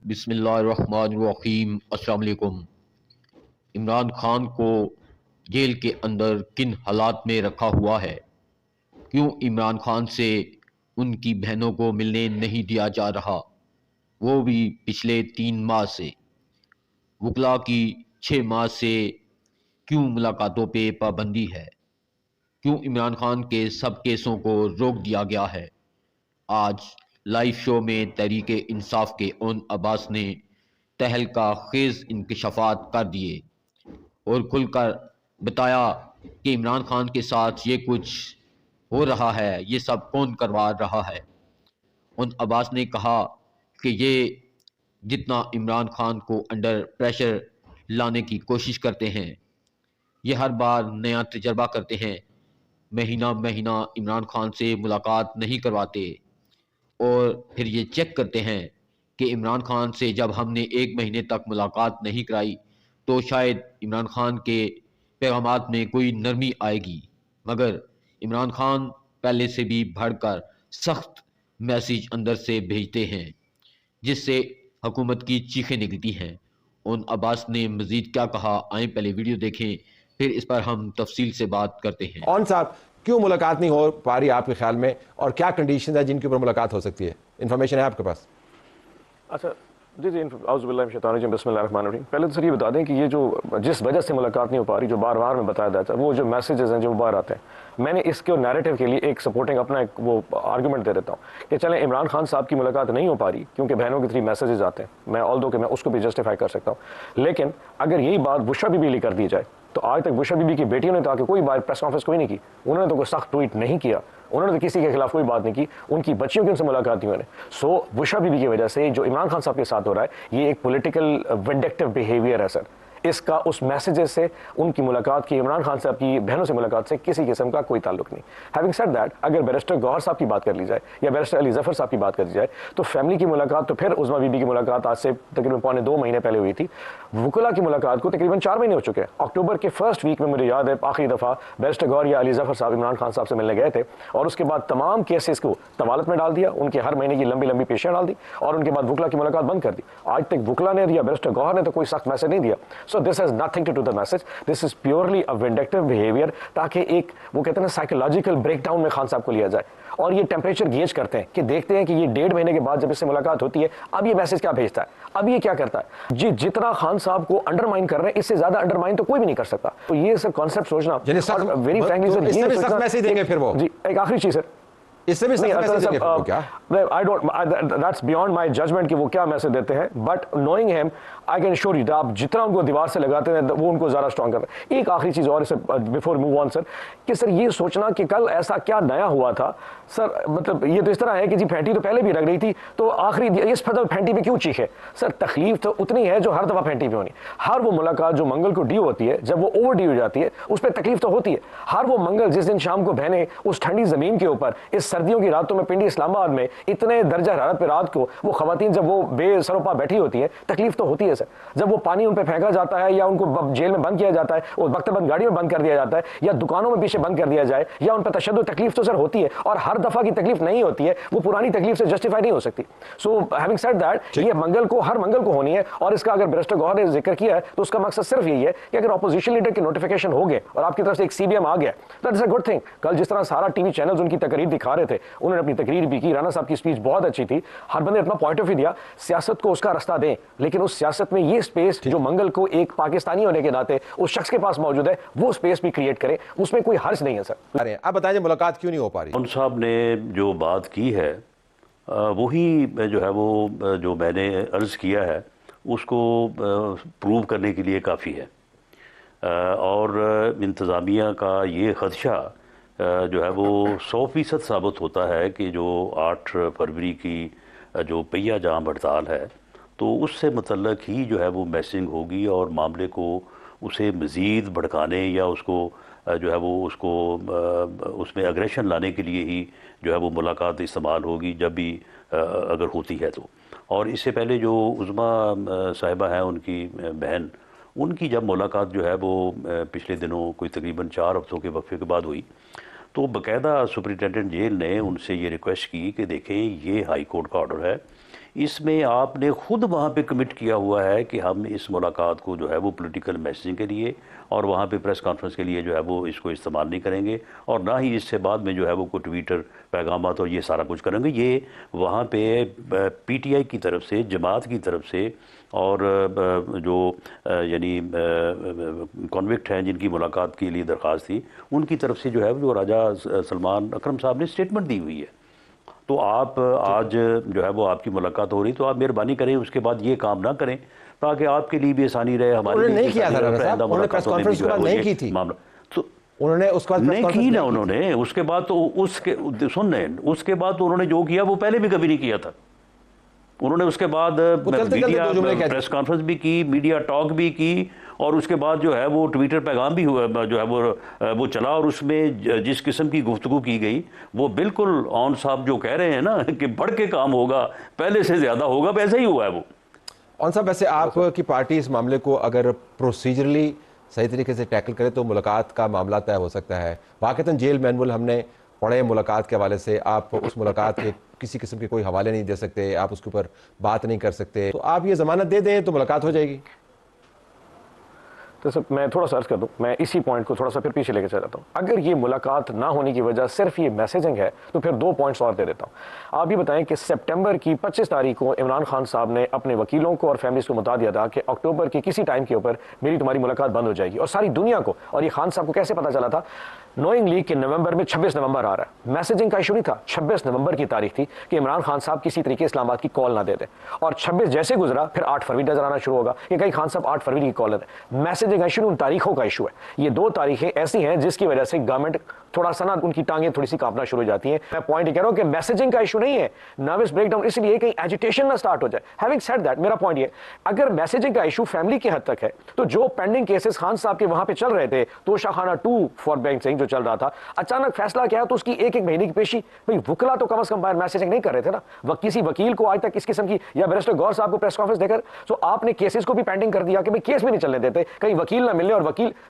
बिस्मिल्लाहिर्रहमानिर्रहीम। अस्सलाम वालेकुम। इमरान खान को जेल के अंदर किन हालात में रखा हुआ है? क्यों इमरान खान से उनकी बहनों को मिलने नहीं दिया जा रहा, वो भी पिछले 3 माह से? वकला की 6 माह से क्यों मुलाकातों पे पाबंदी है? क्यों इमरान खान के सब केसों को रोक दिया गया है? आज लाइव शो में तहरीक इंसाफ के उन अब्बास ने तहलका खेज इंकशाफात कर दिए और खुलकर बताया कि इमरान खान के साथ ये कुछ हो रहा है, ये सब कौन करवा रहा है। उन अब्बास ने कहा कि ये जितना इमरान खान को अंडर प्रेशर लाने की कोशिश करते हैं, ये हर बार नया तजर्बा करते हैं, महीना महीना इमरान खान से मुलाकात नहीं करवाते और फिर ये चेक करते हैं कि इमरान खान से जब हमने 1 महीने तक मुलाकात नहीं कराई तो शायद इमरान खान के पैगामात में कोई नरमी आएगी, मगर इमरान खान पहले से भी बढ़कर सख्त मैसेज अंदर से भेजते हैं जिससे हुकूमत की चीखें निकलती हैं। उन अब्बास ने मजीद क्या कहा, आए पहले वीडियो देखें, फिर इस पर हम तफसील से बात करते हैं। कौन साहब क्यों मुलाकात नहीं हो पा रही आपके ख्याल में, और क्या कंडीशन है जिनके ऊपर मुलाकात हो सकती है? इन्फॉर्मेशन है आपके पास? अच्छा जी जी, बिस्मिल्लाहिर्रहमानिर्रहीम। पहले तो सर ये बता दें कि ये जो जिस वजह से मुलाकात नहीं हो पा रही, जो बार बार में बताया जाता है, वो जो मैसेजेस हैं जो बाहर आते हैं, मैंने इसके नैरेटिव के लिए एक सपोर्टिंग अपना एक वो आर्गूमेंट दे देता हूँ कि चलें इमरान खान साहब की मुलाकात नहीं हो पा रही क्योंकि बहनों के थ्रू मैसेजेस आते हैं, मैं ऑल्दो कि मैं उसको भी जस्टिफाई कर सकता हूँ, लेकिन अगर यही बात बुशरा बीबी लिए कर दी जाए तो आज तक बुशरा बीबी की बेटियों ने तो आके कोई बात प्रेस कॉन्फ्रेंस कोई नहीं की, उन्होंने तो कोई सख्त ट्वीट नहीं किया, उन्होंने तो किसी के खिलाफ कोई बात नहीं की, उनकी बच्चियों की उनसे मुलाकात नहीं हुई। सो बुशरा बीबी की वजह से जो इमरान खान साहब के साथ हो रहा है ये एक पॉलिटिकल विंडिक्टिव बिहेवियर है सर। इसका उस मैसेजेस से उनकी मुलाकात की, इमरान खान साहब की बहनों से मुलाकात से किसी किस्म का कोई ताल्लुक नहीं। हैविंग सेड दैट, अगर बैरिस्टर गौहर साहब की बात कर ली जाए या बैरिस्टर अली जफर साहब की बात कर ली जाए तो फैमिली की मुलाकात तो फिर उज़मा बीबी की मुलाकात आज से तकरीबन 2.25 महीने पहले हुई थी। वकला की मुलाकात को तकरीबन 4 महीने हो चुके हैं। अक्टूबर के फर्स्ट वीक में मुझे याद है आखिरी दफ़ा बैरिस्टर गौहर या अली जफर साहब इमरान खान साहब से मिलने गए थे और उसके बाद तमाम केसेस को तवालत में डाल दिया, उनके हर महीने की लंबी लंबी पेशियां डाल दी और उनके बाद वकला की मुलाकात बंद कर दी। आज तक वकला ने या बैरिस्टर गौहर ने तो कोई सख्त मैसेज नहीं दिया। So this has nothing to the message, this is purely a vindictive behavior, ताकि एक वो कहते हैं ना साइकोलॉजिकल ब्रेकडाउन में खान साहब को लिया जाए और ये टेम्परेचर गेज करते हैं कि देखते हैं कि ये 1.5 महीने के बाद जब इससे मुलाकात होती है अब ये मैसेज क्या भेजता है, अब ये क्या करता है। जी जितना खान साहब को अंडरमाइन कर रहे हैं इससे ज्यादा अंडरमाइन तो कोई भी नहीं कर सकता। तो ये सब कॉन्सेप्ट सोचना वेरी फ्रैंकली सर, ये सख्त मैसेज देंगे फिर वो। जी एक आखिरी चीज सर, इससे भी सख्त मैसेज देंगे फिर वो क्या? I don't, that's beyond my judgment कि वो क्या मैसेज देते हैं, but knowing him I can sure you आप जितना उनको दीवार से लगाते हैं वो उनको ज़्यादा स्ट्रॉन्ग करते हैं। एक आखिरी चीज़ और इसे बिफोर मूव ऑन सर, कि सर ये सोचना कि कल ऐसा क्या नया हुआ था सर, मतलब ये तो इस तरह है कि जी फैंटी तो पहले भी लग रही थी तो आखिरी इस फैंटी पे क्यों चीखे सर? तकलीफ तो उतनी है जो हर दफ़ा फैंटी पे होनी। हर वो मुलाकात जो मंगल को ड्यू होती है, जब वो ओवर ड्यू हो जाती है उस पर तकलीफ तो होती है। हर वो मंगल जिस दिन शाम को बहने उस ठंडी ज़मीन के ऊपर इस सर्दियों की रातों में पिंडी इस्लामाबाद में इतने दर्जा हरारत पे रात को वो खवातीन जब वो बेसरोपा बैठी होती है तकलीफ तो होती है सर। जब वो पानी उन पे फेंका जाता है या उनको जेल में बंद किया जाता है और वक्तबंद गाड़ी में बंद कर दिया जाता है या दुकानों में पीछे बंद कर दिया जाए या उन पर तशद्दुद, तकलीफ तो सर होती है और हर दफा की तकलीफ नहीं होती है, वो पुरानी तकलीफ से जस्टिफाई नहीं हो सकती। सो हैविंग सेड दैट, ये मंगल को हर मंगल को होनी है और इसका अगर बैरिस्टर गौहर ने जिक्र किया है तो उसका मकसद सिर्फ यही है कि अगर ऑपोजिशन लीडर के नोटिफिकेशन हो गए और आपकी तरफ से एक सीबीएम आ गया that is a good thing. कल जिस तरह सारा टीवी चैनल्स उनकी तकरीर दिखा रहे थे, उन्होंने अपनी तकरीर भी की, राना साहब की स्पीच बहुत अच्छी थी, हर बंदे अपना पॉइंट ऑफ व्यू दिया। सियासत को उसका रास्ता दें, लेकिन उस सियासत में ये स्पेस जो मंगल को एक पाकिस्तानी होने के नाते उस शख्स के पास मौजूद है वो स्पेस भी क्रिएट करें, उसमें कोई हर्ज नहीं है सर। अरे अब बताइए मुलाकात क्यों नहीं हो पा रही? उन साहब ने जो बात की है वही जो है वो जो मैंने अर्ज़ किया है उसको प्रूव करने के लिए काफ़ी है और इंतज़ामिया का ये ख़दशा जो है वो 100% साबित होता है कि जो 8 फरवरी की जो पहिया जाम हड़ताल है तो उससे मतलब ही जो है वो मैसिंग होगी और मामले को उसे मज़ीद भड़काने या उसको जो है वो उसको उसमें अग्रेशन लाने के लिए ही जो है वो मुलाकात इस्तेमाल होगी जब भी अगर होती है तो। और इससे पहले जो उज़मा साहिबा हैं उनकी बहन, उनकी जब मुलाकात जो है वो पिछले दिनों कोई तकरीबन 4 हफ्तों के वक्फे के बाद हुई तो बाकायदा सुपरिटेंडेंट जेल ने उनसे ये रिक्वेस्ट की कि देखें ये हाई कोर्ट का ऑर्डर है, इसमें आपने खुद वहाँ पे कमिट किया हुआ है कि हम इस मुलाकात को जो है वो पॉलिटिकल मैसेजिंग के लिए और वहाँ पे प्रेस कॉन्फ्रेंस के लिए जो है वो इसको इस्तेमाल नहीं करेंगे, और ना ही इससे बाद में जो है वो कोई ट्विटर पैगामात और ये सारा कुछ करेंगे। ये वहाँ पे पीटीआई की तरफ से, जमात की तरफ से, और जो यानी कॉन्विक्ट हैं जिनकी मुलाकात के लिए दरख्वास्त थी, उनकी तरफ से जो है वो राजा सलमान अकरम साहब ने स्टेटमेंट दी हुई है। तो आप आज जो है वो आपकी मुलाकात हो रही, तो आप मेहरबानी करें उसके बाद ये काम ना करें, ताकि आपके लिए भी आसानी रहे, हमारे लिए नहीं किया था राणा साहब, उन्होंने प्रेस कॉन्फ्रेंस के बाद नहीं की थी मामला। तो उन्होंने उसके बाद नहीं की ना उन्होंने, उसके बाद तो सुन रहे हैं, उसके बाद तो उन्होंने जो किया वो पहले भी कभी नहीं किया था। उन्होंने उसके बाद मीडिया प्रेस कॉन्फ्रेंस भी की, मीडिया टॉक भी की, और उसके बाद जो है वो ट्विटर पैगाम भी हुआ, जो है वो चला, और उसमें जिस किस्म की गुफ्तगू की गई वो बिल्कुल ऑन साहब जो कह रहे हैं ना कि बढ़ के काम होगा, पहले से ज़्यादा होगा, वैसा ही हुआ है वो। ऑन साहब, वैसे आपकी पार्टी इस मामले को अगर प्रोसीजरली सही तरीके से टैकल करे तो मुलाकात का मामला तय हो सकता है। वाकईतन जेल मैनुअल हमने पढ़े मुलाकात के हवाले से, आप उस मुलाकात के किसी किस्म के कोई हवाले नहीं दे सकते, आप उसके ऊपर बात नहीं कर सकते, तो आप ये जमानत दे दें तो मुलाकात हो जाएगी। तो सर मैं थोड़ा सा अर्ज कर दूं, मैं इसी पॉइंट को थोड़ा सा फिर पीछे लेके चला जाता हूँ। अगर ये मुलाकात ना होने की वजह सिर्फ ये मैसेजिंग है तो फिर 2 पॉइंट्स और दे देता हूँ। आप ये बताएं कि सितंबर की 25 तारीख को इमरान खान साहब ने अपने वकीलों को और फैमिलीज को बता दिया था कि अक्टूबर की किसी टाइम के ऊपर मेरी तुम्हारी मुलाकात बंद हो जाएगी, और सारी दुनिया को, और ये खान साहब को कैसे पता चला था? नोइंगली कि नवंबर में 26 नवंबर आ रहा है, मैसेजिंग का इशू नहीं था, 26 नवंबर की तारीख थी कि इमरान खान साहब किसी तरीके इस्लामाबाद की कॉल ना दे दें, और 26 जैसे गुजरा फिर 8 फरवरी नजर आना शुरू होगा कि कहीं खान साहब 8 फरवरी की कॉल देते। मैसेजिंग का इशू उन तारीखों का इशू है। ये 2 तारीखें ऐसी हैं जिसकी वजह से गवर्नमेंट थोड़ा सा ना, उनकी टांगें थोड़ी सी कांपना शुरू हो जाती हैं। मैं पॉइंट ये कह रहा हूं कि मैसेजिंग का इशू नहीं है, नर्वस ब्रेकडाउन इसलिए कहीं एजिटेशन ना स्टार्ट हो जाए। हैविंग सेड दैट, मेरा पॉइंट ये, अगर मैसेजिंग का इशू फैमिली की हद तक है तो जो पेंडिंग केसेस खान साहब के वहां पे चल रहे थे, तो शाखाना 2 फॉर बैंक सिंह जो चल रहा था, अचानक फैसला क्या है तो उसकी एक महीने की पेशी, भाई वकला तो कम से कम बाहर मैसेजिंग नहीं कर रहे थे ना। किसी वकील को आज तक इस किस्म की, या बैरिस्टर गौर साहब को प्रेस कॉन्फ्रेंस देकर, तो आपने केसेस को भी पेंडिंग कर दिया कि भाई केस भी नहीं चलने देते, कहीं वकील ना मिलने, और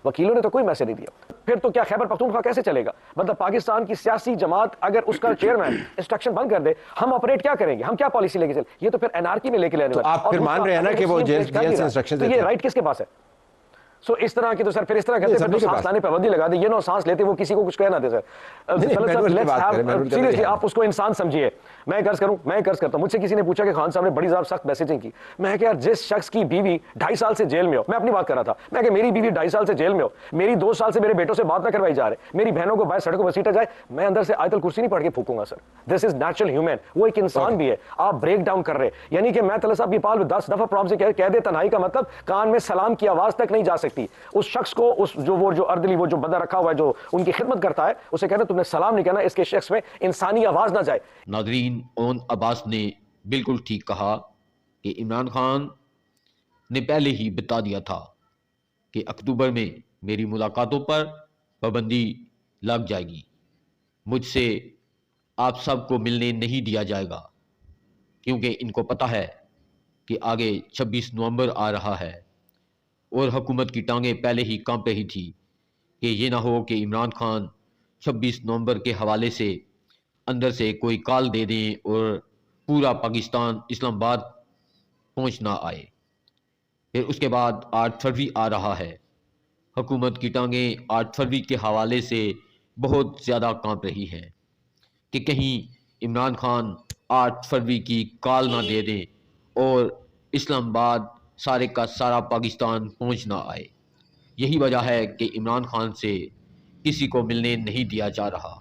वकीलों ने तो कोई मैसेज नहीं दिया। फिर तो क्या खैबर पख्तूनख्वा कैसे चलेगा? मतलब पाकिस्तान की सियासी जमात अगर उसका चेयरमैन इंस्ट्रक्शन बंद कर दे, हम ऑपरेट क्या करेंगे? हम क्या पॉलिसी लेके चले? ये तो फिर एनआरकी में लेके लेने वाले। आप फिर मान रहे हैं ना कि वो जेल से इंस्ट्रक्शन देते हैं, ये राइट किसके पास है? सो इस तरह की तो सर फिर इस तरह करते हैं, सांस लाने पर पाबंदी लगा दे, ये नो सांस लेते वो किसी को कुछ कहना दे। सर सीरियसली आप उसको इंसान समझिए। मैं कर्ज करता हूं, मुझसे किसी ने पूछा कि खान साहब ने बड़ी सख्त मैसेजिंग की। मैं यार जिस शख्स की बीवी 2.5 साल से जेल में हो, मैं अपनी बात कर रहा था, मैं कि मेरी बीवी 2.5 साल से जेल में हो, मेरी 2 साल से मेरे बेटों से बात ना करवाई जा रहे, मेरी बहनों को बाहर सड़कों पर सीटा जाए, मैं अंदर से आयतल कुर्सी नहीं पढ़ के फूकूंगा sir. This is natural human, वो एक इंसान भी है। आप ब्रेक डाउन कर रहे, यानी कि मैं तलत साहब की पाल 10 दफा प्रॉब्लम से कह दे, तन्हाई का मतलब कान में सलाम की आवाज तक नहीं जा सकती। उस शख्स को, उस जो अर्दली वो जो बंदा रखा हुआ है जो उनकी खिदमत करता है, उसे कहना तुमने सलाम नहीं कहना, इसके शख्स में इंसानी आवाज ना जाए। नाज़रीन, ओन अब्बास ने बिल्कुल ठीक कहा कि इमरान खान ने पहले ही बता दिया था कि अक्टूबर में मेरी मुलाकातों पर पाबंदी लग जाएगी, मुझसे आप सबको मिलने नहीं दिया जाएगा, क्योंकि इनको पता है कि आगे 26 नवंबर आ रहा है और हुकूमत की टांगें पहले ही कांप रही थी कि ये ना हो कि इमरान खान 26 नवंबर के हवाले से अंदर से कोई कॉल दे दें और पूरा पाकिस्तान इस्लामाबाद पहुंच ना आए। फिर उसके बाद 8 फरवरी आ रहा है, हुकूमत की टांगें 8 फरवरी के हवाले से बहुत ज़्यादा कांप रही हैं कि कहीं इमरान खान 8 फरवरी की कॉल ना दे दें और इस्लामाबाद सारे का सारा पाकिस्तान पहुंच ना आए। यही वजह है कि इमरान खान से किसी को मिलने नहीं दिया जा रहा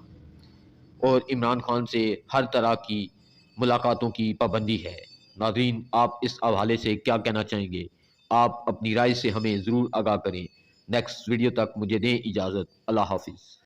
और इमरान खान से हर तरह की मुलाकातों की पाबंदी है। नाज़रीन, आप इस हवाले से क्या कहना चाहेंगे? आप अपनी राय से हमें ज़रूर आगाह करें। नेक्स्ट वीडियो तक मुझे दें इजाज़त। अल्लाह हाफिज़।